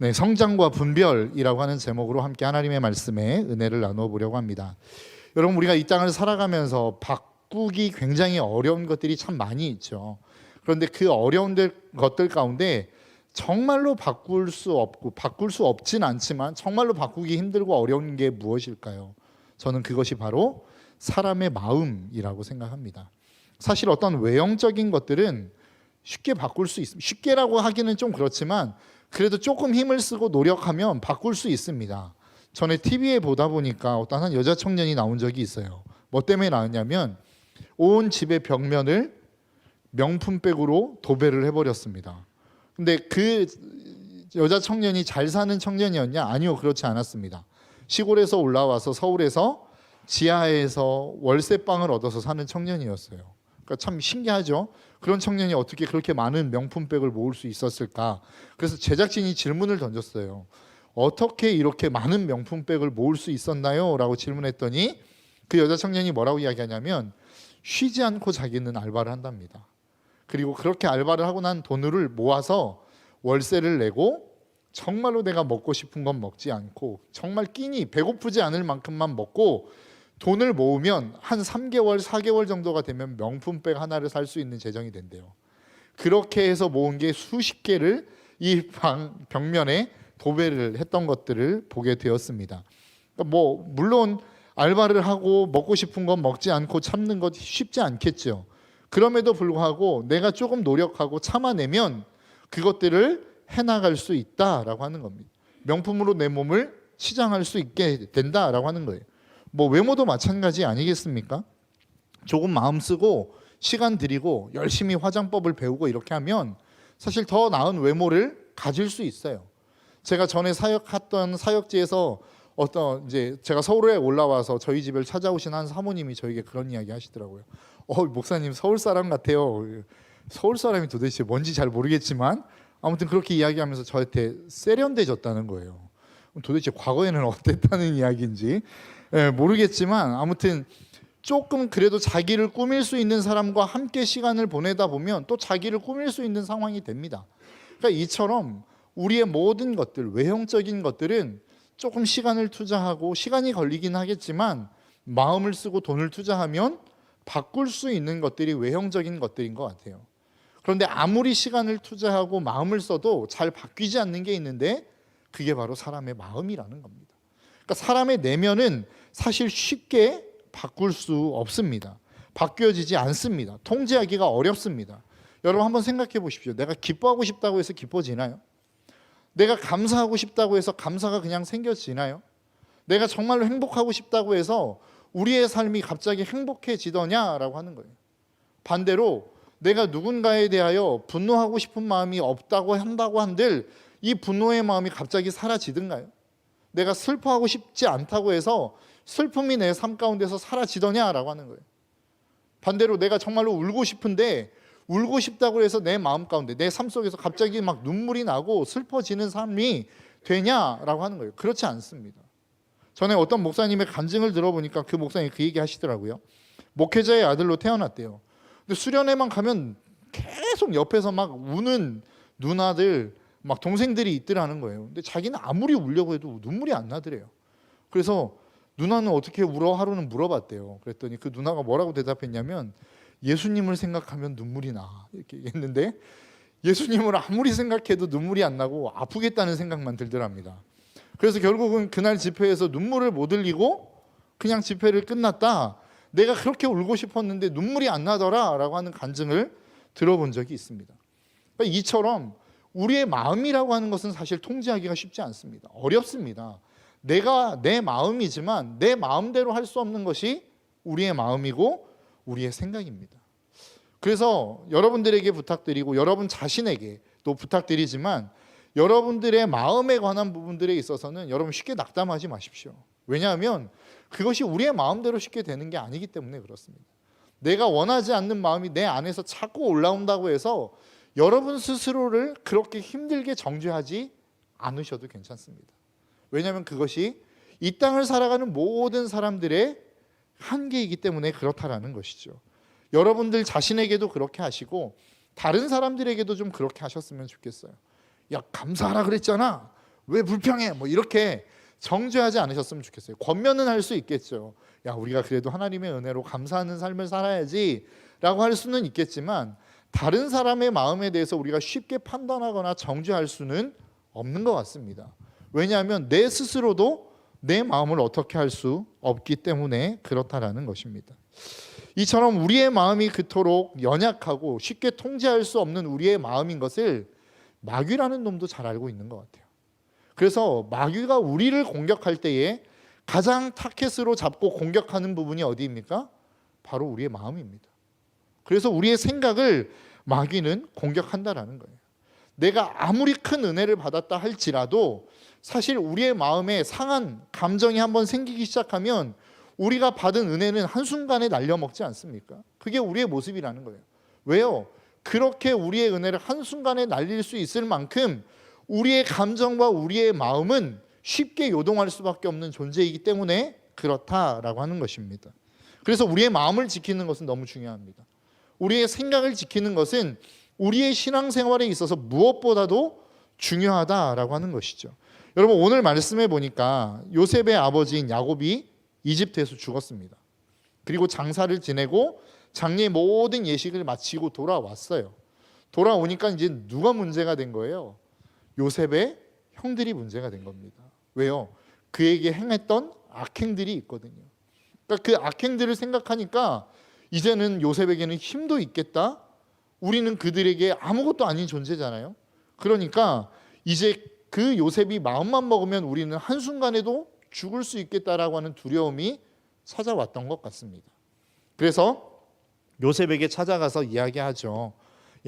네, 성장과 분별이라고 하는 제목으로 함께 하나님의 말씀에 은혜를 나누어 보려고 합니다. 여러분, 우리가 이 땅을 살아가면서 바꾸기 굉장히 어려운 것들이 참 많이 있죠. 그런데 그 어려운 것들 가운데 정말로 바꿀 수 없고 바꿀 수 없진 않지만 정말로 바꾸기 힘들고 어려운 게 무엇일까요? 저는 그것이 바로 사람의 마음이라고 생각합니다. 사실 어떤 외형적인 것들은 쉽게 바꿀 수 있습니다. 쉽게라고 하기는 좀 그렇지만 그래도 조금 힘을 쓰고 노력하면 바꿀 수 있습니다. 전에 TV에 보다 보니까 어떤 한 여자 청년이 나온 적이 있어요. 뭐 때문에 나왔냐면 온 집의 벽면을 명품백으로 도배를 해버렸습니다. 근데 그 여자 청년이 잘 사는 청년이었냐? 아니요, 그렇지 않았습니다. 시골에서 올라와서 서울에서 지하에서 월세방을 얻어서 사는 청년이었어요. 그러니까 참 신기하죠. 그런 청년이 어떻게 그렇게 많은 명품백을 모을 수 있었을까? 그래서 제작진이 질문을 던졌어요. 어떻게 이렇게 많은 명품백을 모을 수 있었나요? 라고 질문했더니 그 여자 청년이 뭐라고 이야기하냐면 쉬지 않고 자기는 알바를 한답니다. 그리고 그렇게 알바를 하고 난 돈을 모아서 월세를 내고 정말로 내가 먹고 싶은 건 먹지 않고 정말 끼니 배고프지 않을 만큼만 먹고 돈을 모으면 한 3개월, 4개월 정도가 되면 명품백 하나를 살 수 있는 재정이 된대요. 그렇게 해서 모은 게 수십 개를 이 벽면에 도배를 했던 것들을 보게 되었습니다. 뭐 물론 알바를 하고 먹고 싶은 건 먹지 않고 참는 것 쉽지 않겠죠. 그럼에도 불구하고 내가 조금 노력하고 참아내면 그것들을 해나갈 수 있다라고 하는 겁니다. 명품으로 내 몸을 치장할 수 있게 된다라고 하는 거예요. 뭐 외모도 마찬가지 아니겠습니까? 조금 마음 쓰고 시간 들이고 열심히 화장법을 배우고 이렇게 하면 사실 더 나은 외모를 가질 수 있어요. 제가 전에 사역했던 사역지에서 어떤 이제 제가 서울에 올라와서 저희 집을 찾아오신 한 사모님이 저에게 그런 이야기 하시더라고요. 목사님 서울 사람 같아요. 서울 사람이 도대체 뭔지 잘 모르겠지만 아무튼 그렇게 이야기하면서 저한테 세련돼졌다는 거예요. 도대체 과거에는 어땠다는 이야기인지 모르겠지만 아무튼 조금 그래도 자기를 꾸밀 수 있는 사람과 함께 시간을 보내다 보면 또 자기를 꾸밀 수 있는 상황이 됩니다. 그러니까 이처럼 우리의 모든 것들, 외형적인 것들은 조금 시간을 투자하고 시간이 걸리긴 하겠지만 마음을 쓰고 돈을 투자하면 바꿀 수 있는 것들이 외형적인 것들인 것 같아요. 그런데 아무리 시간을 투자하고 마음을 써도 잘 바뀌지 않는 게 있는데 그게 바로 사람의 마음이라는 겁니다. 그러니까 사람의 내면은 사실 쉽게 바꿀 수 없습니다. 바뀌어지지 않습니다. 통제하기가 어렵습니다. 여러분 한번 생각해 보십시오. 내가 기뻐하고 싶다고 해서 기뻐지나요? 내가 감사하고 싶다고 해서 감사가 그냥 생겨지나요? 내가 정말로 행복하고 싶다고 해서 우리의 삶이 갑자기 행복해지더냐라고 하는 거예요. 반대로 내가 누군가에 대하여 분노하고 싶은 마음이 없다고 한다고 한들 이 분노의 마음이 갑자기 사라지든가요? 내가 슬퍼하고 싶지 않다고 해서 슬픔이 내 삶 가운데서 사라지더냐라고 하는 거예요. 반대로 내가 정말로 울고 싶은데 울고 싶다고 해서 내 마음 가운데 내 삶 속에서 갑자기 막 눈물이 나고 슬퍼지는 삶이 되냐라고 하는 거예요. 그렇지 않습니다. 전에 어떤 목사님의 간증을 들어보니까 그 목사님이 그 얘기 하시더라고요. 목회자의 아들로 태어났대요. 근데 수련회만 가면 계속 옆에서 막 우는 누나들 막 동생들이 있더라는 거예요. 근데 자기는 아무리 울려고 해도 눈물이 안 나더래요. 그래서 누나는 어떻게 울어? 하루는 물어봤대요. 그랬더니 그 누나가 뭐라고 대답했냐면 예수님을 생각하면 눈물이 나 이렇게 얘기했는데 예수님을 아무리 생각해도 눈물이 안 나고 아프겠다는 생각만 들더랍니다. 그래서 결국은 그날 집회에서 눈물을 못 흘리고 그냥 집회를 끝났다. 내가 그렇게 울고 싶었는데 눈물이 안 나더라 라고 하는 간증을 들어본 적이 있습니다. 그러니까 이처럼 우리의 마음이라고 하는 것은 사실 통제하기가 쉽지 않습니다. 어렵습니다. 내가 내 마음이지만 내 마음대로 할 수 없는 것이 우리의 마음이고 우리의 생각입니다. 그래서 여러분들에게 부탁드리고 여러분 자신에게 또 부탁드리지만 여러분들의 마음에 관한 부분들에 있어서는 여러분 쉽게 낙담하지 마십시오. 왜냐하면 그것이 우리의 마음대로 쉽게 되는 게 아니기 때문에 그렇습니다. 내가 원하지 않는 마음이 내 안에서 자꾸 올라온다고 해서 여러분 스스로를 그렇게 힘들게 정죄하지 않으셔도 괜찮습니다. 왜냐하면 그것이 이 땅을 살아가는 모든 사람들의 한계이기 때문에 그렇다라는 것이죠. 여러분들 자신에게도 그렇게 하시고 다른 사람들에게도 좀 그렇게 하셨으면 좋겠어요. 야, 감사하라 그랬잖아. 왜 불평해? 뭐 이렇게 정죄하지 않으셨으면 좋겠어요. 권면은 할 수 있겠죠. 야, 우리가 그래도 하나님의 은혜로 감사하는 삶을 살아야지 라고 할 수는 있겠지만 다른 사람의 마음에 대해서 우리가 쉽게 판단하거나 정죄할 수는 없는 것 같습니다. 왜냐하면 내 스스로도 내 마음을 어떻게 할 수 없기 때문에 그렇다라는 것입니다. 이처럼 우리의 마음이 그토록 연약하고 쉽게 통제할 수 없는 우리의 마음인 것을 마귀라는 놈도 잘 알고 있는 것 같아요. 그래서 마귀가 우리를 공격할 때에 가장 타켓으로 잡고 공격하는 부분이 어디입니까? 바로 우리의 마음입니다. 그래서 우리의 생각을 마귀는 공격한다라는 거예요. 내가 아무리 큰 은혜를 받았다 할지라도 사실 우리의 마음에 상한 감정이 한번 생기기 시작하면 우리가 받은 은혜는 한순간에 날려먹지 않습니까? 그게 우리의 모습이라는 거예요. 왜요? 그렇게 우리의 은혜를 한순간에 날릴 수 있을 만큼 우리의 감정과 우리의 마음은 쉽게 요동할 수밖에 없는 존재이기 때문에 그렇다라고 하는 것입니다. 그래서 우리의 마음을 지키는 것은 너무 중요합니다. 우리의 생각을 지키는 것은 우리의 신앙생활에 있어서 무엇보다도 중요하다라고 하는 것이죠. 여러분, 오늘 말씀해 보니까 요셉의 아버지인 야곱이 이집트에서 죽었습니다. 그리고 장사를 지내고 장래의 모든 예식을 마치고 돌아왔어요. 돌아오니까 이제 누가 문제가 된 거예요? 요셉의 형들이 문제가 된 겁니다. 왜요? 그에게 행했던 악행들이 있거든요. 그러니까 그 악행들을 생각하니까 이제는 요셉에게는 힘도 있겠다. 우리는 그들에게 아무것도 아닌 존재잖아요. 그러니까 이제 그 요셉이 마음만 먹으면 우리는 한순간에도 죽을 수 있겠다라고 하는 두려움이 찾아왔던 것 같습니다. 그래서 요셉에게 찾아가서 이야기하죠.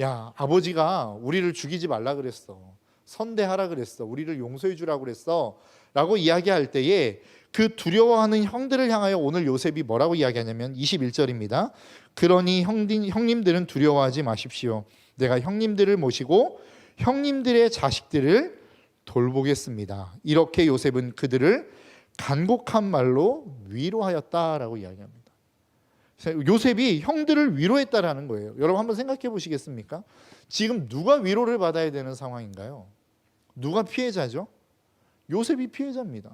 야, 아버지가 우리를 죽이지 말라 그랬어. 선대하라 그랬어. 우리를 용서해 주라고 그랬어. 라고 이야기할 때에 그 두려워하는 형들을 향하여 오늘 요셉이 뭐라고 이야기하냐면 21절입니다. 그러니 형님들은 두려워하지 마십시오. 내가 형님들을 모시고 형님들의 자식들을 돌보겠습니다. 이렇게 요셉은 그들을 간곡한 말로 위로하였다라고 이야기합니다. 요셉이 형들을 위로했다라는 거예요. 여러분 한번 생각해 보시겠습니까? 지금 누가 위로를 받아야 되는 상황인가요? 누가 피해자죠? 요셉이 피해자입니다.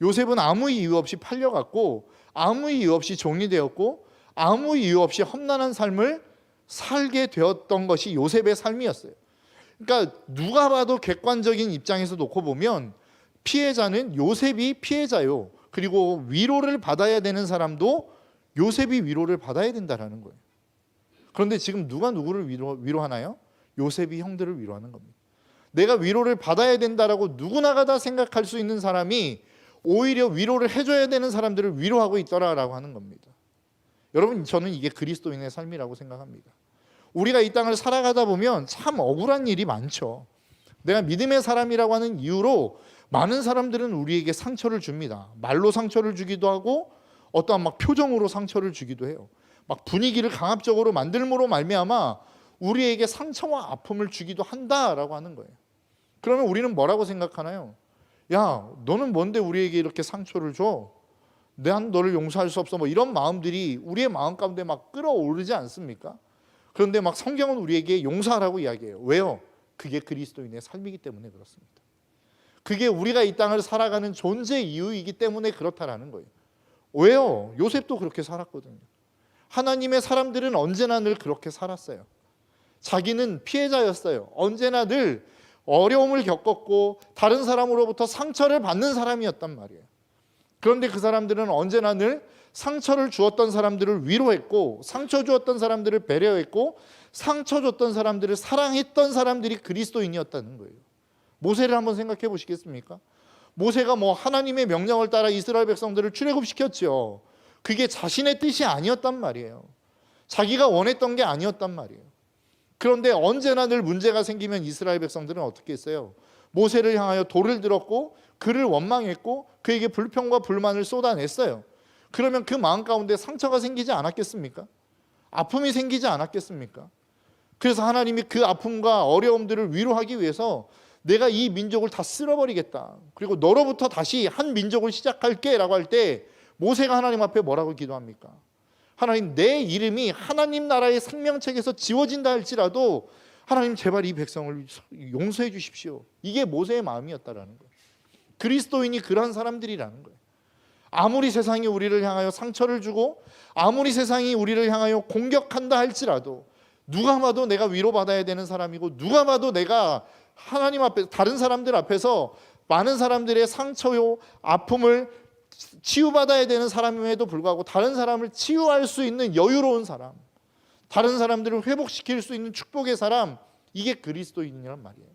요셉은 아무 이유 없이 팔려갔고 아무 이유 없이 종이 되었고 아무 이유 없이 험난한 삶을 살게 되었던 것이 요셉의 삶이었어요. 그러니까 누가 봐도 객관적인 입장에서 놓고 보면 피해자는 요셉이 피해자요. 그리고 위로를 받아야 되는 사람도 요셉이 위로를 받아야 된다라는 거예요. 그런데 지금 누가 누구를 위로하나요? 요셉이 형들을 위로하는 겁니다. 내가 위로를 받아야 된다라고 누구나가 다 생각할 수 있는 사람이 오히려 위로를 해줘야 되는 사람들을 위로하고 있더라라고 하는 겁니다. 여러분, 저는 이게 그리스도인의 삶이라고 생각합니다. 우리가 이 땅을 살아가다 보면 참 억울한 일이 많죠. 내가 믿음의 사람이라고 하는 이유로 많은 사람들은 우리에게 상처를 줍니다. 말로 상처를 주기도 하고 어떠한 막 표정으로 상처를 주기도 해요. 막 분위기를 강압적으로 만들므로 말미암아 우리에게 상처와 아픔을 주기도 한다라고 하는 거예요. 그러면 우리는 뭐라고 생각하나요? 야, 너는 뭔데 우리에게 이렇게 상처를 줘? 난 너를 용서할 수 없어. 뭐 이런 마음들이 우리의 마음 가운데 막 끌어오르지 않습니까? 그런데 막 성경은 우리에게 용서하라고 이야기해요. 왜요? 그게 그리스도인의 삶이기 때문에 그렇습니다. 그게 우리가 이 땅을 살아가는 존재 이유이기 때문에 그렇다라는 거예요. 왜요? 요셉도 그렇게 살았거든요. 하나님의 사람들은 언제나 늘 그렇게 살았어요. 자기는 피해자였어요. 언제나 늘 어려움을 겪었고 다른 사람으로부터 상처를 받는 사람이었단 말이에요. 그런데 그 사람들은 언제나 늘 상처를 주었던 사람들을 위로했고 상처 주었던 사람들을 배려했고 상처 줬던 사람들을 사랑했던 사람들이 그리스도인이었다는 거예요. 모세를 한번 생각해 보시겠습니까? 모세가 뭐 하나님의 명령을 따라 이스라엘 백성들을 출애굽시켰죠. 그게 자신의 뜻이 아니었단 말이에요. 자기가 원했던 게 아니었단 말이에요. 그런데 언제나 늘 문제가 생기면 이스라엘 백성들은 어떻게 했어요? 모세를 향하여 돌을 들었고 그를 원망했고 그에게 불평과 불만을 쏟아냈어요. 그러면 그 마음 가운데 상처가 생기지 않았겠습니까? 아픔이 생기지 않았겠습니까? 그래서 하나님이 그 아픔과 어려움들을 위로하기 위해서 내가 이 민족을 다 쓸어버리겠다. 그리고 너로부터 다시 한 민족을 시작할게 라고 할 때 모세가 하나님 앞에 뭐라고 기도합니까? 하나님, 내 이름이 하나님 나라의 생명책에서 지워진다 할지라도 하나님 제발 이 백성을 용서해 주십시오. 이게 모세의 마음이었다라는 거예요. 그리스도인이 그러한 사람들이라는 거예요. 아무리 세상이 우리를 향하여 상처를 주고 아무리 세상이 우리를 향하여 공격한다 할지라도 누가 봐도 내가 위로받아야 되는 사람이고 누가 봐도 내가 하나님 앞에 다른 사람들 앞에서 많은 사람들의 상처요 아픔을 치유받아야 되는 사람임에도 불구하고 다른 사람을 치유할 수 있는 여유로운 사람, 다른 사람들을 회복시킬 수 있는 축복의 사람, 이게 그리스도인이란 말이에요.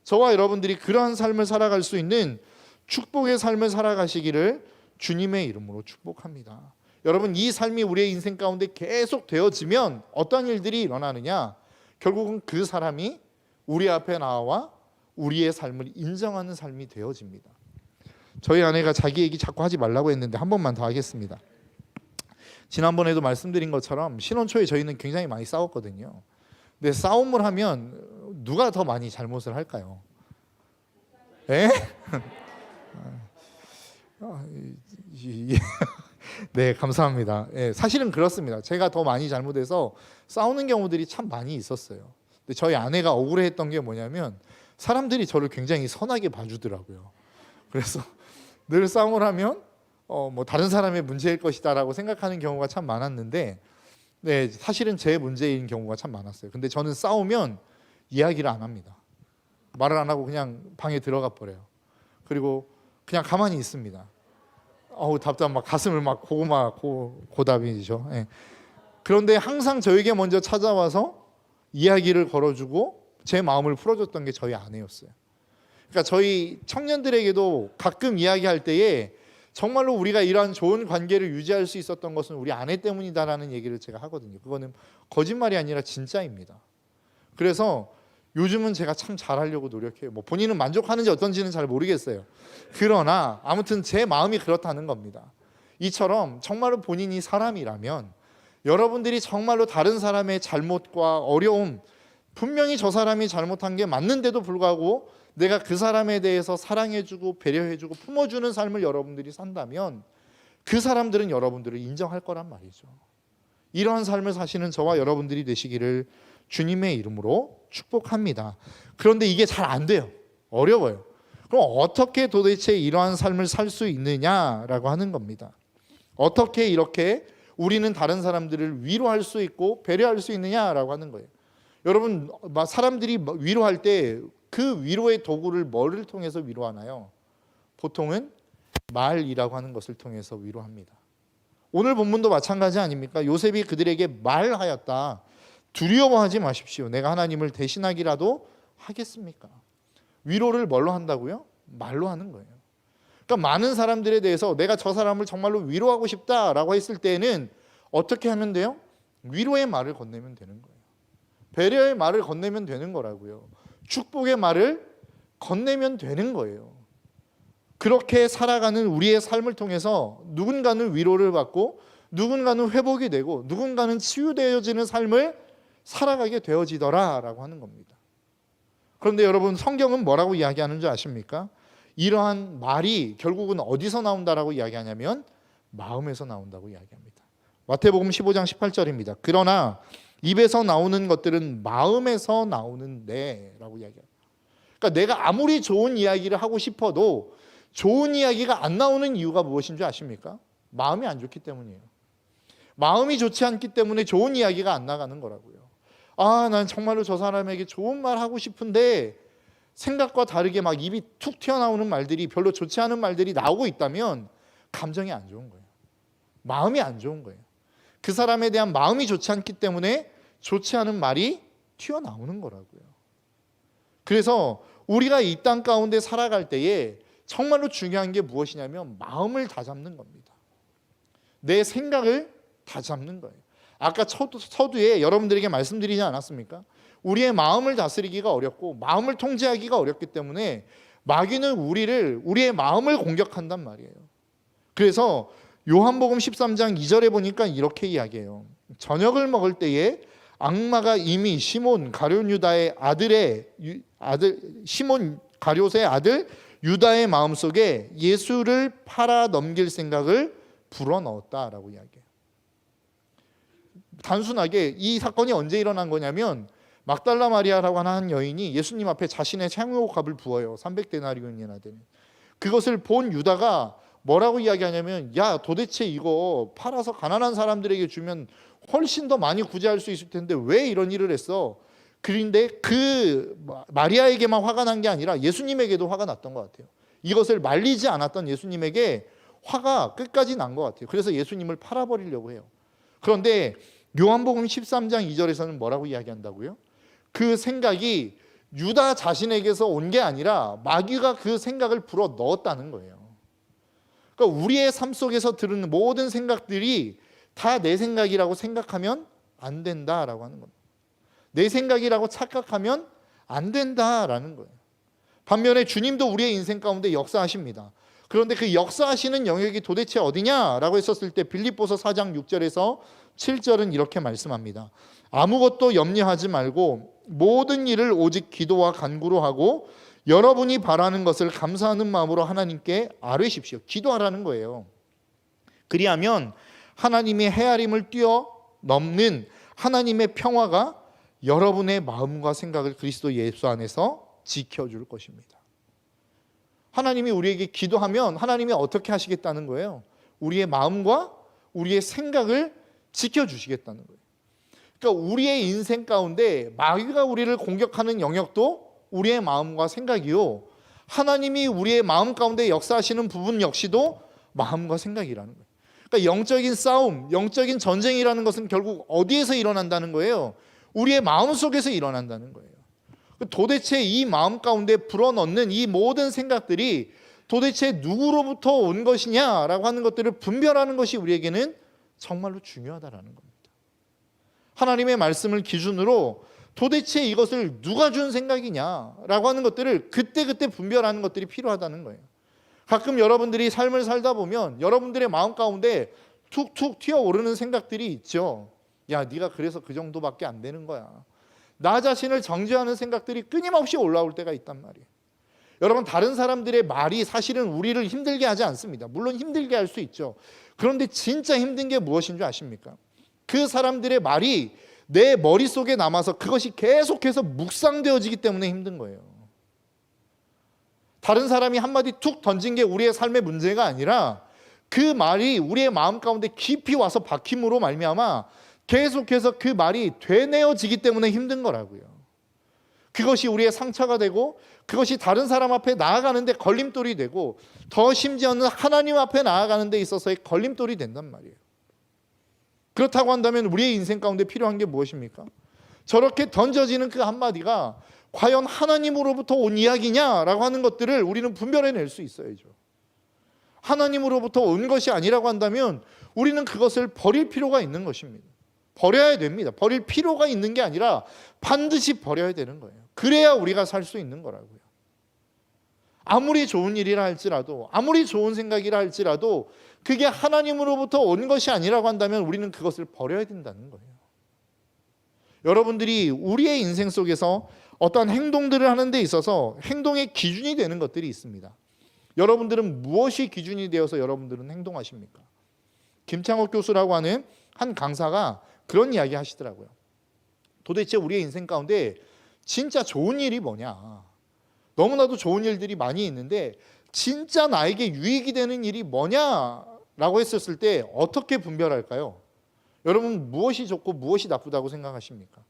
저와 여러분들이 그러한 삶을 살아갈 수 있는 축복의 삶을 살아가시기를 주님의 이름으로 축복합니다. 여러분, 이 삶이 우리의 인생 가운데 계속 되어지면 어떤 일들이 일어나느냐? 결국은 그 사람이 우리 앞에 나와 우리의 삶을 인정하는 삶이 되어집니다. 저희 아내가 자기 얘기 자꾸 하지 말라고 했는데 한 번만 더 하겠습니다. 지난번에도 말씀드린 것처럼 신혼 초에 저희는 굉장히 많이 싸웠거든요. 근데 싸움을 하면 누가 더 많이 잘못을 할까요? 네? 네, 감사합니다. 네, 사실은 그렇습니다. 제가 더 많이 잘못해서 싸우는 경우들이 참 많이 있었어요. 근데 저희 아내가 억울해했던 게 뭐냐면 사람들이 저를 굉장히 선하게 봐주더라고요. 그래서 늘 싸움을 하면 뭐 다른 사람의 문제일 것이다라고 생각하는 경우가 참 많았는데, 네, 사실은 제 문제인 경우가 참 많았어요. 근데 저는 싸우면 이야기를 안 합니다. 말을 안 하고 그냥 방에 들어가 버려요. 그리고 그냥 가만히 있습니다. 답답 막 가슴을 막 고답이죠. 네. 그런데 항상 저에게 먼저 찾아와서 이야기를 걸어주고 제 마음을 풀어줬던 게 저희 아내였어요. 그러니까 저희 청년들에게도 가끔 이야기할 때에 정말로 우리가 이러한 좋은 관계를 유지할 수 있었던 것은 우리 아내 때문이다라는 얘기를 제가 하거든요. 그거는 거짓말이 아니라 진짜입니다. 그래서 요즘은 제가 참 잘하려고 노력해요. 뭐 본인은 만족하는지 어떤지는 잘 모르겠어요. 그러나 아무튼 제 마음이 그렇다는 겁니다. 이처럼 정말로 본인이 사람이라면 여러분들이 정말로 다른 사람의 잘못과 어려움, 분명히 저 사람이 잘못한 게 맞는데도 불구하고 내가 그 사람에 대해서 사랑해주고 배려해주고 품어주는 삶을 여러분들이 산다면 그 사람들은 여러분들을 인정할 거란 말이죠. 이러한 삶을 사시는 저와 여러분들이 되시기를 주님의 이름으로 축복합니다. 그런데 이게 잘 안 돼요. 어려워요. 그럼 어떻게 도대체 이러한 삶을 살 수 있느냐라고 하는 겁니다. 어떻게 이렇게 우리는 다른 사람들을 위로할 수 있고 배려할 수 있느냐라고 하는 거예요. 여러분, 사람들이 위로할 때 그 위로의 도구를 뭐를 통해서 위로하나요? 보통은 말이라고 하는 것을 통해서 위로합니다. 오늘 본문도 마찬가지 아닙니까? 요셉이 그들에게 말하였다. 두려워하지 마십시오. 내가 하나님을 대신하기라도 하겠습니까? 위로를 뭘로 한다고요? 말로 하는 거예요. 그러니까 많은 사람들에 대해서 내가 저 사람을 정말로 위로하고 싶다라고 했을 때는 어떻게 하면 돼요? 위로의 말을 건네면 되는 거예요. 배려의 말을 건네면 되는 거라고요. 축복의 말을 건네면 되는 거예요. 그렇게 살아가는 우리의 삶을 통해서 누군가는 위로를 받고 누군가는 회복이 되고 누군가는 치유되어지는 삶을 살아가게 되어지더라라고 하는 겁니다. 그런데 여러분, 성경은 뭐라고 이야기하는 줄 아십니까? 이러한 말이 결국은 어디서 나온다라고 이야기하냐면 마음에서 나온다고 이야기합니다. 마태복음 15장 18절입니다. 그러나 입에서 나오는 것들은 마음에서 나오는데 라고 이야기합니다. 그러니까 내가 아무리 좋은 이야기를 하고 싶어도 좋은 이야기가 안 나오는 이유가 무엇인 줄 아십니까? 마음이 안 좋기 때문이에요. 마음이 좋지 않기 때문에 좋은 이야기가 안 나가는 거라고요. 난 정말로 저 사람에게 좋은 말 하고 싶은데 생각과 다르게 막 입이 툭 튀어나오는 말들이, 별로 좋지 않은 말들이 나오고 있다면 감정이 안 좋은 거예요. 마음이 안 좋은 거예요. 그 사람에 대한 마음이 좋지 않기 때문에 좋지 않은 말이 튀어나오는 거라고요. 그래서 우리가 이 땅 가운데 살아갈 때에 정말로 중요한 게 무엇이냐면 마음을 다잡는 겁니다. 내 생각을 다잡는 거예요. 아까 서두에 여러분들에게 말씀드리지 않았습니까? 우리의 마음을 다스리기가 어렵고 마음을 통제하기가 어렵기 때문에 마귀는 우리의 마음을 공격한단 말이에요. 그래서 요한복음 13장 2절에 보니까 이렇게 이야기해요. 저녁을 먹을 때에 악마가 이미 시몬 가룟 가룟의 아들 유다의 마음속에 예수를 팔아 넘길 생각을 불어넣었다라고 이야기해요. 단순하게 이 사건이 언제 일어난 거냐면 막달라 마리아라고 하는 한 여인이 예수님 앞에 자신의 향유값을 부어요. 300데나리온이나 되는. 그것을 본 유다가 뭐라고 이야기하냐면, 야, 도대체 이거 팔아서 가난한 사람들에게 주면 훨씬 더 많이 구제할 수 있을 텐데 왜 이런 일을 했어? 그런데 그 마리아에게만 화가 난 게 아니라 예수님에게도 화가 났던 것 같아요. 이것을 말리지 않았던 예수님에게 화가 끝까지 난 것 같아요. 그래서 예수님을 팔아버리려고 해요. 그런데 요한복음 13장 2절에서는 뭐라고 이야기한다고요? 그 생각이 유다 자신에게서 온 게 아니라 마귀가 그 생각을 불어 넣었다는 거예요. 그러니까 우리의 삶 속에서 들은 모든 생각들이 다 내 생각이라고 생각하면 안 된다라고 하는 겁니다. 내 생각이라고 착각하면 안 된다라는 거예요. 반면에 주님도 우리의 인생 가운데 역사하십니다. 그런데 그 역사하시는 영역이 도대체 어디냐라고 했었을 때 빌립보서 4장 6절에서 7절은 이렇게 말씀합니다. 아무것도 염려하지 말고 모든 일을 오직 기도와 간구로 하고 여러분이 바라는 것을 감사하는 마음으로 하나님께 아뢰십시오. 기도하라는 거예요. 그리하면 하나님의 헤아림을 뛰어넘는 하나님의 평화가 여러분의 마음과 생각을 그리스도 예수 안에서 지켜줄 것입니다. 하나님이 우리에게 기도하면 하나님이 어떻게 하시겠다는 거예요? 우리의 마음과 우리의 생각을 지켜주시겠다는 거예요. 그러니까 우리의 인생 가운데 마귀가 우리를 공격하는 영역도 우리의 마음과 생각이요, 하나님이 우리의 마음 가운데 역사하시는 부분 역시도 마음과 생각이라는 거예요. 그러니까 영적인 싸움, 영적인 전쟁이라는 것은 결국 어디에서 일어난다는 거예요? 우리의 마음 속에서 일어난다는 거예요. 도대체 이 마음 가운데 불어넣는 이 모든 생각들이 도대체 누구로부터 온 것이냐라고 하는 것들을 분별하는 것이 우리에게는 정말로 중요하다라는 겁니다. 하나님의 말씀을 기준으로 도대체 이것을 누가 준 생각이냐라고 하는 것들을 그때그때 분별하는 것들이 필요하다는 거예요. 가끔 여러분들이 삶을 살다 보면 여러분들의 마음 가운데 툭툭 튀어오르는 생각들이 있죠. 야, 네가 그래서 그 정도밖에 안 되는 거야. 나 자신을 정죄하는 생각들이 끊임없이 올라올 때가 있단 말이에요. 여러분, 다른 사람들의 말이 사실은 우리를 힘들게 하지 않습니다. 물론 힘들게 할 수 있죠. 그런데 진짜 힘든 게 무엇인 줄 아십니까? 그 사람들의 말이 내 머릿속에 남아서 그것이 계속해서 묵상되어지기 때문에 힘든 거예요. 다른 사람이 한마디 툭 던진 게 우리의 삶의 문제가 아니라 그 말이 우리의 마음 가운데 깊이 와서 박힘으로 말미암아 계속해서 그 말이 되뇌어지기 때문에 힘든 거라고요. 그것이 우리의 상처가 되고 그것이 다른 사람 앞에 나아가는 데 걸림돌이 되고 더 심지어는 하나님 앞에 나아가는 데 있어서의 걸림돌이 된단 말이에요. 그렇다고 한다면 우리의 인생 가운데 필요한 게 무엇입니까? 저렇게 던져지는 그 한마디가 과연 하나님으로부터 온 이야기냐라고 하는 것들을 우리는 분별해낼 수 있어야죠. 하나님으로부터 온 것이 아니라고 한다면 우리는 그것을 버릴 필요가 있는 것입니다. 버려야 됩니다. 버릴 필요가 있는 게 아니라 반드시 버려야 되는 거예요. 그래야 우리가 살 수 있는 거라고요. 아무리 좋은 일이라 할지라도, 아무리 좋은 생각이라 할지라도 그게 하나님으로부터 온 것이 아니라고 한다면 우리는 그것을 버려야 된다는 거예요. 여러분들이 우리의 인생 속에서 어떤 행동들을 하는 데 있어서 행동의 기준이 되는 것들이 있습니다. 여러분들은 무엇이 기준이 되어서 여러분들은 행동하십니까? 김창옥 교수라고 하는 한 강사가 그런 이야기 하시더라고요. 도대체 우리의 인생 가운데 진짜 좋은 일이 뭐냐? 너무나도 좋은 일들이 많이 있는데 진짜 나에게 유익이 되는 일이 뭐냐라고 했었을 때 어떻게 분별할까요? 여러분, 무엇이 좋고 무엇이 나쁘다고 생각하십니까?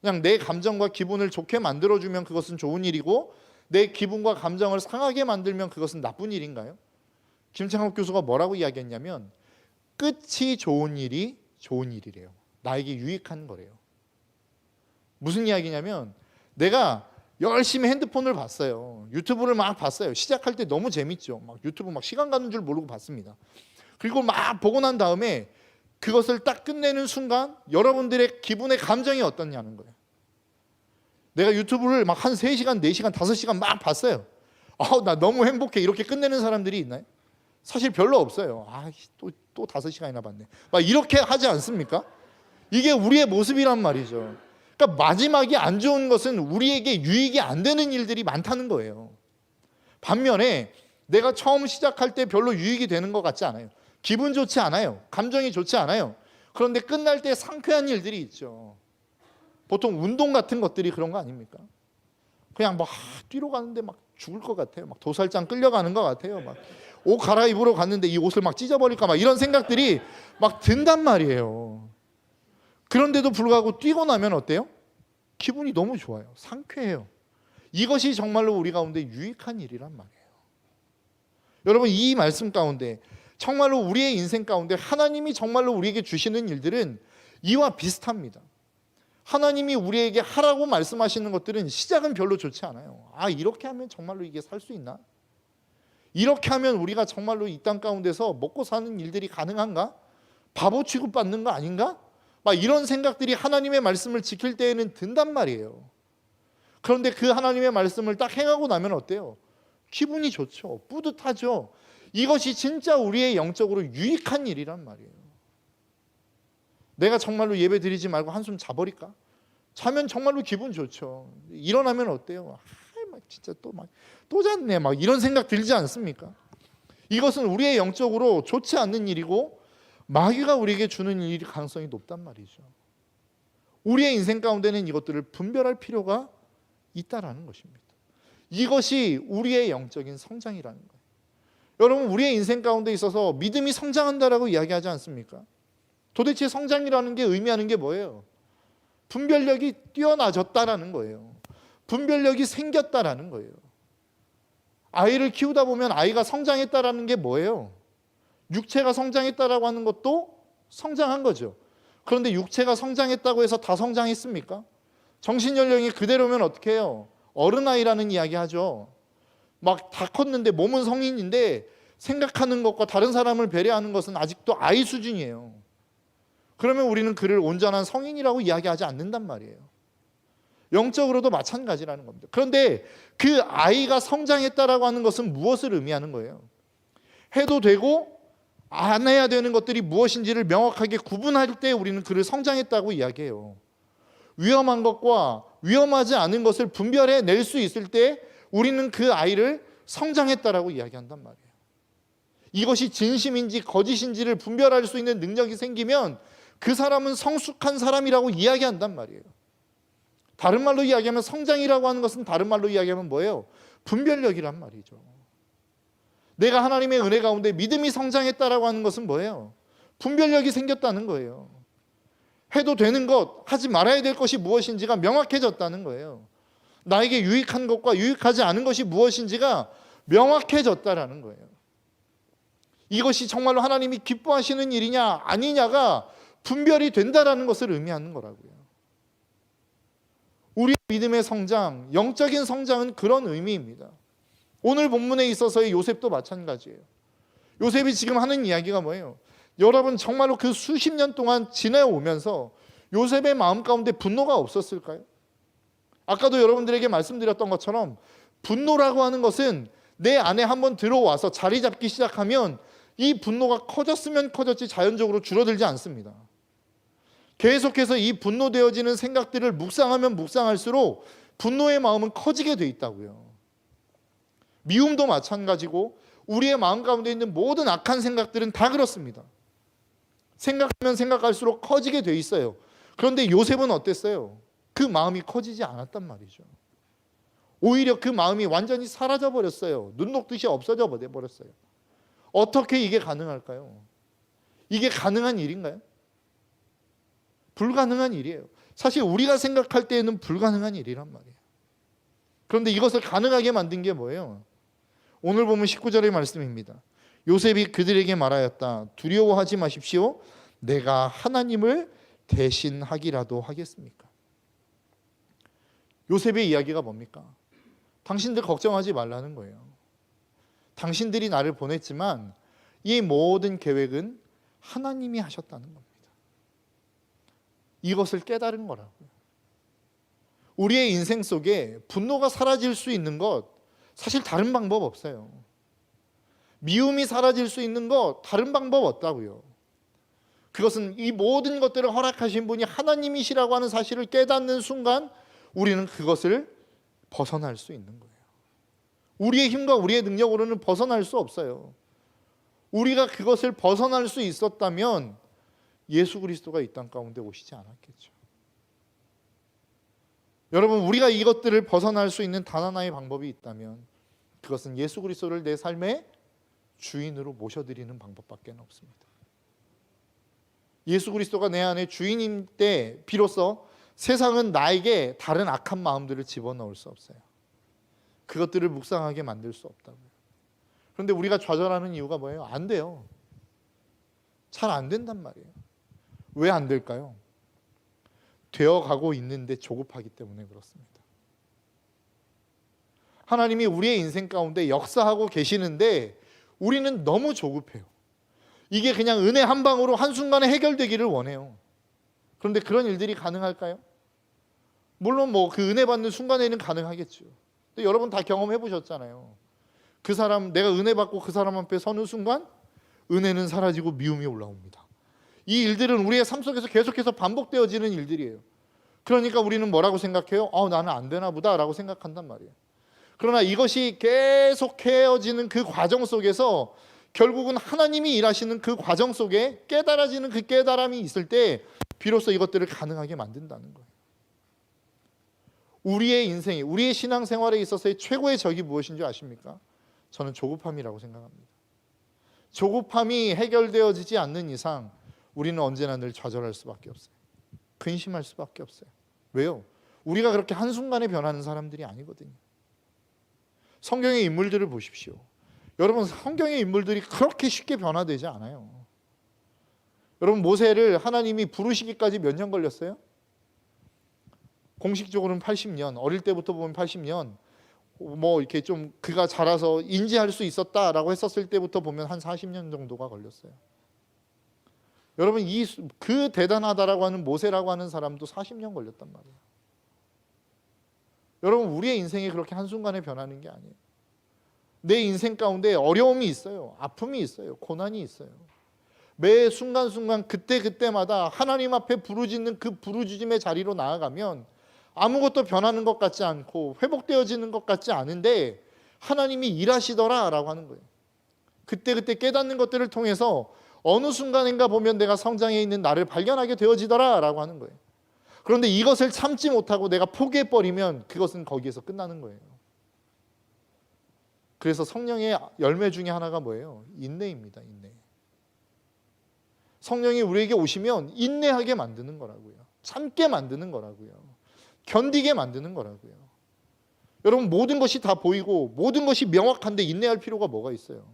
그냥 내 감정과 기분을 좋게 만들어주면 그것은 좋은 일이고 내 기분과 감정을 상하게 만들면 그것은 나쁜 일인가요? 김창욱 교수가 뭐라고 이야기했냐면 끝이 좋은 일이 좋은 일이래요. 나에게 유익한 거래요. 무슨 이야기냐면 내가 열심히 핸드폰을 봤어요. 유튜브를 막 봤어요. 시작할 때 너무 재밌죠. 막 유튜브 막 시간 가는 줄 모르고 봤습니다. 그리고 막 보고 난 다음에 그것을 딱 끝내는 순간 여러분들의 기분의 감정이 어떻냐는 거예요. 내가 유튜브를 막 한 3시간, 4시간, 5시간 막 봤어요. 나 너무 행복해. 이렇게 끝내는 사람들이 있나요? 사실 별로 없어요. 또 5시간이나 봤네. 막 이렇게 하지 않습니까? 이게 우리의 모습이란 말이죠. 그러니까 마지막이 안 좋은 것은 우리에게 유익이 안 되는 일들이 많다는 거예요. 반면에 내가 처음 시작할 때 별로 유익이 되는 것 같지 않아요. 기분 좋지 않아요. 감정이 좋지 않아요. 그런데 끝날 때 상쾌한 일들이 있죠. 보통 운동 같은 것들이 그런 거 아닙니까? 그냥 막 뛰러 가는데 막 죽을 것 같아요. 막 도살장 끌려가는 것 같아요. 막 옷 갈아입으러 갔는데 이 옷을 막 찢어버릴까 막 이런 생각들이 막 든단 말이에요. 그런데도 불구하고 뛰고 나면 어때요? 기분이 너무 좋아요. 상쾌해요. 이것이 정말로 우리 가운데 유익한 일이란 말이에요. 여러분, 이 말씀 가운데 정말로 우리의 인생 가운데 하나님이 정말로 우리에게 주시는 일들은 이와 비슷합니다. 하나님이 우리에게 하라고 말씀하시는 것들은 시작은 별로 좋지 않아요. 이렇게 하면 정말로 이게 살 수 있나? 이렇게 하면 우리가 정말로 이 땅 가운데서 먹고 사는 일들이 가능한가? 바보 취급받는 거 아닌가? 막 이런 생각들이 하나님의 말씀을 지킬 때에는 든단 말이에요. 그런데 그 하나님의 말씀을 딱 행하고 나면 어때요? 기분이 좋죠. 뿌듯하죠. 이것이 진짜 우리의 영적으로 유익한 일이란 말이에요. 내가 정말로 예배 드리지 말고 한숨 자버릴까? 자면 정말로 기분 좋죠. 일어나면 어때요? 진짜 또 잤네. 막 이런 생각 들지 않습니까? 이것은 우리의 영적으로 좋지 않는 일이고 마귀가 우리에게 주는 일일 가능성이 높단 말이죠. 우리의 인생 가운데는 이것들을 분별할 필요가 있다라는 것입니다. 이것이 우리의 영적인 성장이라는 거예요. 여러분, 우리의 인생 가운데 있어서 믿음이 성장한다라고 이야기하지 않습니까? 도대체 성장이라는 게 의미하는 게 뭐예요? 분별력이 뛰어나졌다라는 거예요. 분별력이 생겼다라는 거예요. 아이를 키우다 보면 아이가 성장했다라는 게 뭐예요? 육체가 성장했다라고 하는 것도 성장한 거죠. 그런데 육체가 성장했다고 해서 다 성장했습니까? 정신연령이 그대로면 어떻게 해요? 어른아이라는 이야기 하죠. 막 다 컸는데 몸은 성인인데 생각하는 것과 다른 사람을 배려하는 것은 아직도 아이 수준이에요. 그러면 우리는 그를 온전한 성인이라고 이야기하지 않는단 말이에요. 영적으로도 마찬가지라는 겁니다. 그런데 그 아이가 성장했다라고 하는 것은 무엇을 의미하는 거예요? 해도 되고 안 해야 되는 것들이 무엇인지를 명확하게 구분할 때 우리는 그를 성장했다고 이야기해요. 위험한 것과 위험하지 않은 것을 분별해 낼 수 있을 때 우리는 그 아이를 성장했다라고 이야기한단 말이에요. 이것이 진심인지 거짓인지를 분별할 수 있는 능력이 생기면 그 사람은 성숙한 사람이라고 이야기한단 말이에요. 다른 말로 이야기하면 성장이라고 하는 것은 다른 말로 이야기하면 뭐예요? 분별력이란 말이죠. 내가 하나님의 은혜 가운데 믿음이 성장했다라고 하는 것은 뭐예요? 분별력이 생겼다는 거예요. 해도 되는 것, 하지 말아야 될 것이 무엇인지가 명확해졌다는 거예요. 나에게 유익한 것과 유익하지 않은 것이 무엇인지가 명확해졌다라는 거예요. 이것이 정말로 하나님이 기뻐하시는 일이냐 아니냐가 분별이 된다라는 것을 의미하는 거라고요. 우리의 믿음의 성장, 영적인 성장은 그런 의미입니다. 오늘 본문에 있어서의 요셉도 마찬가지예요. 요셉이 지금 하는 이야기가 뭐예요? 여러분, 정말로 그 수십 년 동안 지내오면서 요셉의 마음 가운데 분노가 없었을까요? 아까도 여러분들에게 말씀드렸던 것처럼 분노라고 하는 것은 내 안에 한번 들어와서 자리 잡기 시작하면 이 분노가 커졌으면 커졌지 자연적으로 줄어들지 않습니다. 계속해서 이 분노되어지는 생각들을 묵상하면 묵상할수록 분노의 마음은 커지게 돼 있다고요. 미움도 마찬가지고 우리의 마음 가운데 있는 모든 악한 생각들은 다 그렇습니다. 생각하면 생각할수록 커지게 돼 있어요. 그런데 요셉은 어땠어요? 그 마음이 커지지 않았단 말이죠. 오히려 그 마음이 완전히 사라져 버렸어요. 눈 녹듯이 없어져 버렸어요. 어떻게 이게 가능할까요? 이게 가능한 일인가요? 불가능한 일이에요. 사실 우리가 생각할 때에는 불가능한 일이란 말이에요. 그런데 이것을 가능하게 만든 게 뭐예요? 오늘 보면 19절의 말씀입니다. 요셉이 그들에게 말하였다. 두려워하지 마십시오. 내가 하나님을 대신하기라도 하겠습니까? 요셉의 이야기가 뭡니까? 당신들 걱정하지 말라는 거예요. 당신들이 나를 보냈지만 이 모든 계획은 하나님이 하셨다는 겁니다. 이것을 깨달은 거라고요. 우리의 인생 속에 분노가 사라질 수 있는 것 사실 다른 방법 없어요. 미움이 사라질 수 있는 것 다른 방법 없다고요. 그것은 이 모든 것들을 허락하신 분이 하나님이시라고 하는 사실을 깨닫는 순간 우리는 그것을 벗어날 수 있는 거예요. 우리의 힘과 우리의 능력으로는 벗어날 수 없어요. 우리가 그것을 벗어날 수 있었다면 예수 그리스도가 이 땅 가운데 오시지 않았겠죠. 여러분, 우리가 이것들을 벗어날 수 있는 단 하나의 방법이 있다면 그것은 예수 그리스도를 내 삶의 주인으로 모셔드리는 방법밖에 없습니다. 예수 그리스도가 내 안에 주인인 때 비로소 세상은 나에게 다른 악한 마음들을 집어넣을 수 없어요. 그것들을 묵상하게 만들 수 없다고요. 그런데 우리가 좌절하는 이유가 뭐예요? 안 돼요. 잘 안 된단 말이에요. 왜 안 될까요? 되어가고 있는데 조급하기 때문에 그렇습니다. 하나님이 우리의 인생 가운데 역사하고 계시는데 우리는 너무 조급해요. 이게 그냥 은혜 한 방으로 한순간에 해결되기를 원해요. 그런데 그런 일들이 가능할까요? 물론 그 은혜 받는 순간에는 가능하겠죠. 근데 여러분 다 경험해 보셨잖아요. 그 사람, 내가 은혜 받고 그 사람 앞에 서는 순간 은혜는 사라지고 미움이 올라옵니다. 이 일들은 우리의 삶 속에서 계속해서 반복되어지는 일들이에요. 그러니까 우리는 뭐라고 생각해요? 나는 안 되나 보다 라고 생각한단 말이에요. 그러나 이것이 계속해지는 그 과정 속에서 결국은 하나님이 일하시는 그 과정 속에 깨달아지는 그 깨달음이 있을 때 비로소 이것들을 가능하게 만든다는 거예요. 우리의 인생이, 우리의 신앙생활에 있어서의 최고의 적이 무엇인 줄 아십니까? 저는 조급함이라고 생각합니다. 조급함이 해결되어지지 않는 이상 우리는 언제나 늘 좌절할 수밖에 없어요. 근심할 수밖에 없어요. 왜요? 우리가 그렇게 한순간에 변하는 사람들이 아니거든요. 성경의 인물들을 보십시오. 여러분, 성경의 인물들이 그렇게 쉽게 변화되지 않아요. 여러분, 모세를 하나님이 부르시기까지 몇 년 걸렸어요? 공식적으로는 80년, 어릴 때부터 보면 80년, 이렇게 좀 그가 자라서 인지할 수 있었다라고 했었을 때부터 보면 한 40년 정도가 걸렸어요. 여러분, 그 대단하다라고 하는 모세라고 하는 사람도 40년 걸렸단 말이에요. 여러분, 우리의 인생이 그렇게 한순간에 변하는 게 아니에요. 내 인생 가운데 어려움이 있어요. 아픔이 있어요. 고난이 있어요. 매 순간순간 그때마다 하나님 앞에 부르짖는 그 부르짖음의 자리로 나아가면 아무것도 변하는 것 같지 않고 회복되어지는 것 같지 않은데 하나님이 일하시더라라고 하는 거예요. 그때 깨닫는 것들을 통해서 어느 순간인가 보면 내가 성장해 있는 나를 발견하게 되어지더라라고 하는 거예요. 그런데 이것을 참지 못하고 내가 포기해버리면 그것은 거기에서 끝나는 거예요. 그래서 성령의 열매 중에 하나가 뭐예요? 인내입니다. 인내. 성령이 우리에게 오시면 인내하게 만드는 거라고요. 참게 만드는 거라고요. 견디게 만드는 거라고요. 여러분, 모든 것이 다 보이고 모든 것이 명확한데 인내할 필요가 뭐가 있어요?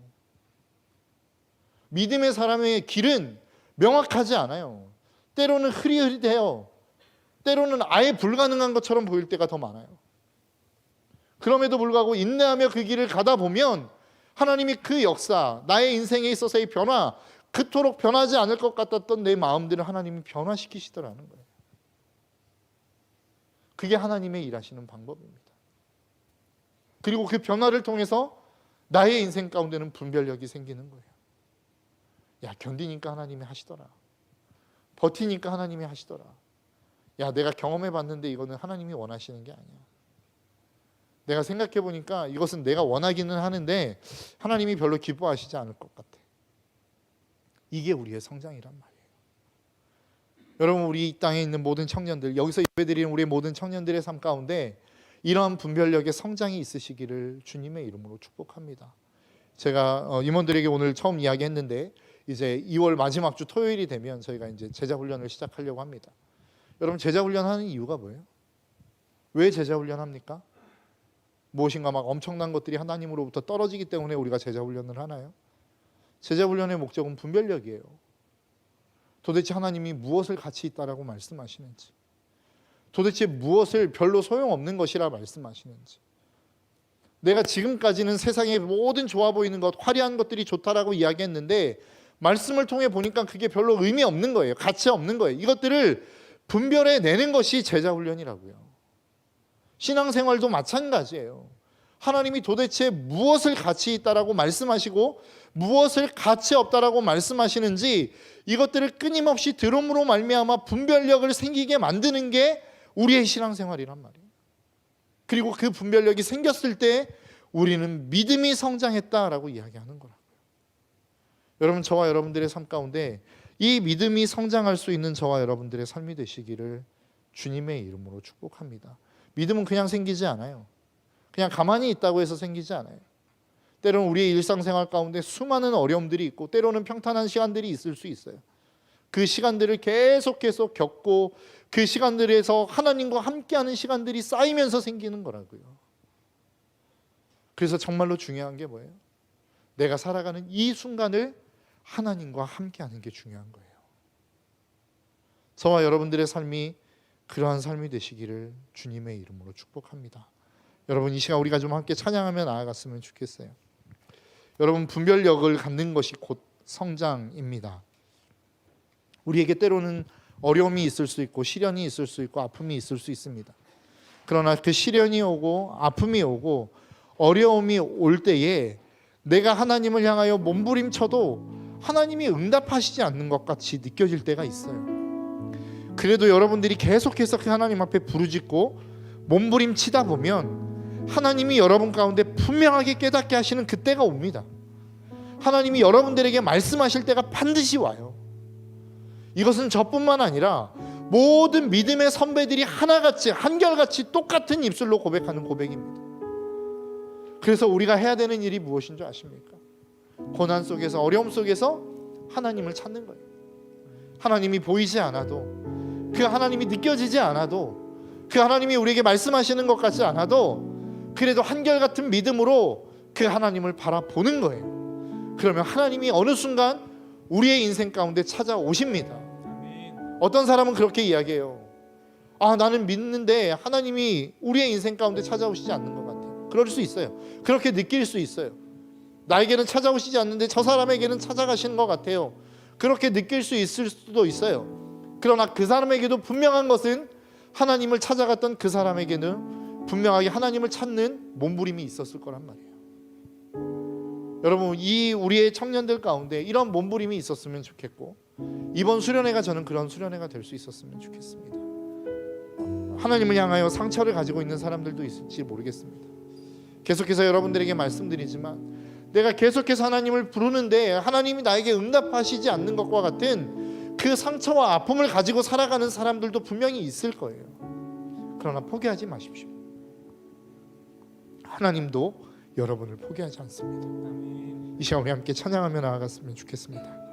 믿음의 사람의 길은 명확하지 않아요. 때로는 흐릿해요. 때로는 아예 불가능한 것처럼 보일 때가 더 많아요. 그럼에도 불구하고 인내하며 그 길을 가다 보면 하나님이 그 역사, 나의 인생에 있어서의 변화, 그토록 변하지 않을 것 같았던 내 마음들을 하나님이 변화시키시더라는 거예요. 그게 하나님의 일하시는 방법입니다. 그리고 그 변화를 통해서 나의 인생 가운데는 분별력이 생기는 거예요. 야, 견디니까 하나님이 하시더라. 버티니까 하나님이 하시더라. 야, 내가 경험해 봤는데 이거는 하나님이 원하시는 게 아니야. 내가 생각해 보니까 이것은 내가 원하기는 하는데 하나님이 별로 기뻐하시지 않을 것 같아. 이게 우리의 성장이란 말이에요. 여러분, 우리 이 땅에 있는 모든 청년들, 여기서 예배드리는 우리 모든 청년들의 삶 가운데 이러한 분별력의 성장이 있으시기를 주님의 이름으로 축복합니다. 제가 임원들에게 오늘 처음 이야기했는데 이제 2월 마지막 주 토요일이 되면 저희가 이제 제자 훈련을 시작하려고 합니다. 여러분, 제자 훈련하는 이유가 뭐예요? 왜 제자 훈련합니까? 무엇인가 막 엄청난 것들이 하나님으로부터 떨어지기 때문에 우리가 제자 훈련을 하나요? 제자 훈련의 목적은 분별력이에요. 도대체 하나님이 무엇을 가치 있다라고 말씀하시는지, 도대체 무엇을 별로 소용없는 것이라 말씀하시는지, 내가 지금까지는 세상의 모든 좋아 보이는 것, 화려한 것들이 좋다라고 이야기했는데 말씀을 통해 보니까 그게 별로 의미 없는 거예요. 가치 없는 거예요. 이것들을 분별해내는 것이 제자 훈련이라고요. 신앙생활도 마찬가지예요. 하나님이 도대체 무엇을 가치 있다라고 말씀하시고 무엇을 가치 없다라고 말씀하시는지 이것들을 끊임없이 들음으로 말미암아 분별력을 생기게 만드는 게 우리의 신앙생활이란 말이에요. 그리고 그 분별력이 생겼을 때 우리는 믿음이 성장했다라고 이야기하는 거라고요. 여러분, 저와 여러분들의 삶 가운데 이 믿음이 성장할 수 있는 저와 여러분들의 삶이 되시기를 주님의 이름으로 축복합니다. 믿음은 그냥 생기지 않아요. 그냥 가만히 있다고 해서 생기지 않아요. 때로는 우리의 일상생활 가운데 수많은 어려움들이 있고 때로는 평탄한 시간들이 있을 수 있어요. 그 시간들을 계속해서 겪고 그 시간들에서 하나님과 함께하는 시간들이 쌓이면서 생기는 거라고요. 그래서 정말로 중요한 게 뭐예요? 내가 살아가는 이 순간을 하나님과 함께하는 게 중요한 거예요. 저와 여러분들의 삶이 그러한 삶이 되시기를 주님의 이름으로 축복합니다. 여러분, 이 시간 우리가 좀 함께 찬양하며 나아갔으면 좋겠어요. 여러분, 분별력을 갖는 것이 곧 성장입니다. 우리에게 때로는 어려움이 있을 수 있고 시련이 있을 수 있고 아픔이 있을 수 있습니다. 그러나 그 시련이 오고 아픔이 오고 어려움이 올 때에 내가 하나님을 향하여 몸부림쳐도 하나님이 응답하시지 않는 것 같이 느껴질 때가 있어요. 그래도 여러분들이 계속해서 그 하나님 앞에 부르짖고 몸부림치다 보면 하나님이 여러분 가운데 분명하게 깨닫게 하시는 그때가 옵니다. 하나님이 여러분들에게 말씀하실 때가 반드시 와요. 이것은 저뿐만 아니라 모든 믿음의 선배들이 하나같이 한결같이 똑같은 입술로 고백하는 고백입니다. 그래서 우리가 해야 되는 일이 무엇인 줄 아십니까? 고난 속에서 어려움 속에서 하나님을 찾는 거예요. 하나님이 보이지 않아도 그 하나님이 느껴지지 않아도 그 하나님이 우리에게 말씀하시는 것 같지 않아도 그래도 한결같은 믿음으로 그 하나님을 바라보는 거예요. 그러면 하나님이 어느 순간 우리의 인생 가운데 찾아오십니다. 어떤 사람은 그렇게 이야기해요. 나는 믿는데 하나님이 우리의 인생 가운데 찾아오시지 않는 것 같아요. 그럴 수 있어요. 그렇게 느낄 수 있어요. 나에게는 찾아오시지 않는데 저 사람에게는 찾아가시는 것 같아요. 그렇게 느낄 수 있을 수도 있어요. 그러나 그 사람에게도 분명한 것은 하나님을 찾아갔던 그 사람에게는 분명하게 하나님을 찾는 몸부림이 있었을 거란 말이에요. 여러분, 이 우리의 청년들 가운데 이런 몸부림이 있었으면 좋겠고 이번 수련회가 저는 그런 수련회가 될 수 있었으면 좋겠습니다. 하나님을 향하여 상처를 가지고 있는 사람들도 있을지 모르겠습니다. 계속해서 여러분들에게 말씀드리지만 내가 계속해서 하나님을 부르는데 하나님이 나에게 응답하시지 않는 것과 같은 그 상처와 아픔을 가지고 살아가는 사람들도 분명히 있을 거예요. 그러나 포기하지 마십시오. 하나님도 여러분을 포기하지 않습니다. 이 시간 우리 함께 찬양하며 나아갔으면 좋겠습니다.